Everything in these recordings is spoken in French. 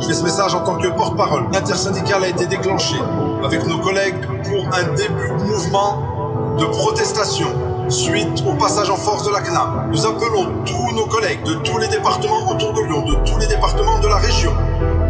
Je fais ce message en tant que porte-parole. L'intersyndicale a été déclenché avec nos collègues pour un début de mouvement de protestation suite au passage en force de la CNAM. Nous appelons tous nos collègues de tous les départements autour de Lyon, de tous les départements de la région,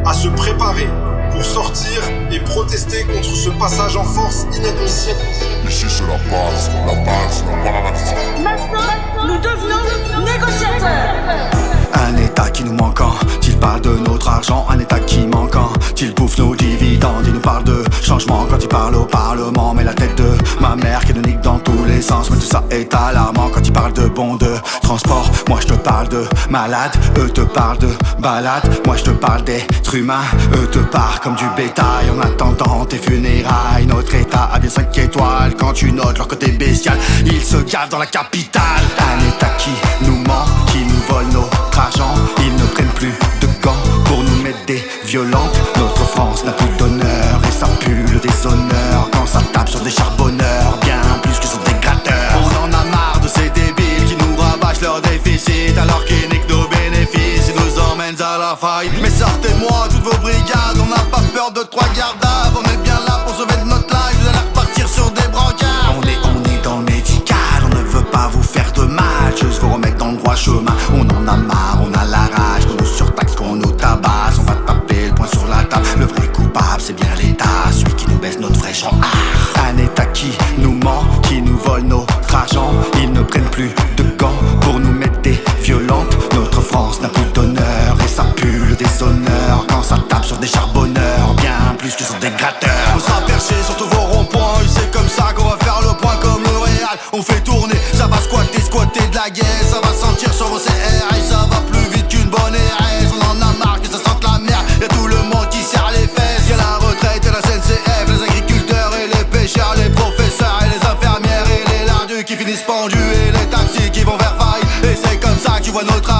à se préparer pour sortir et protester contre ce passage en force inadmissible. Ici c'est la base, la base, la base. Maintenant, nous devenons négociateurs. Un état qui nous manquant, il parle de notre argent. Un état qui manquant, il bouffe nos dividendes. Il nous parle de changement quand il parle au parlement. Mais la tête de ma mère qui nous nique dans tous les sens. Mais tout ça est alarmant quand il parle de bons de transport. Moi je te parle de malades, eux te parlent de balade. Moi je te parle d'êtres humains, eux te parlent comme du bétail. En attendant tes funérailles, notre état a bien 5 étoiles. Quand tu notes leur côté bestial, ils se gavent dans la capitale. Un état qui nous ment, qui nous vole notre argent. Ils ne prennent plus de gants pour nous mettre des violentes. Notre France n'a plus d'honneur et ça pue le déshonneur quand ça tape sur des charbonneurs, bien plus que sur des gratteurs. On en a marre de ces débiles qui nous rabâchent leur déficit alors qu'ils niquent nos bénéfices et nous emmènent à la faille. Mais sortez-moi toutes vos brigades, on n'a pas peur de 3 gardes à vue. On est bien là pour sauver notre life, vous allez repartir sur des brancards. On est dans le médical, on ne veut pas vous faire de mal, juste vous remettre dans le droit chemin. On en a marre, on a la rage, qu'on nous surtaxe, qu'on nous tabasse. On va taper le poing sur la table, le vrai coupable c'est bien l'État, celui qui nous baisse notre fraîche en art. Un État qui nous ment, qui nous vole notre argent. Ils ne prennent plus de gants pour nous mettre des violentes. Notre France n'a plus d'honneur et ça pue le déshonneur quand ça tape sur des charbonneurs, bien plus que sur des gratteurs. On sera perché sur tous vos ronds-points, c'est comme ça qu'on va faire le point comme le Real. On fait tourner, ça va squatter de la guerre, ça va sentir sur vos CR et ça va plus vite qu'une bonne RS. On en a marre que ça sente la merde, y'a tout le monde qui serre les fesses. Y'a la retraite et la SNCF, les agriculteurs et les pêcheurs, les professeurs et les infirmières et les lardus qui finissent pendus et les taxis qui vont vers faille. Et c'est comme ça que tu vois notre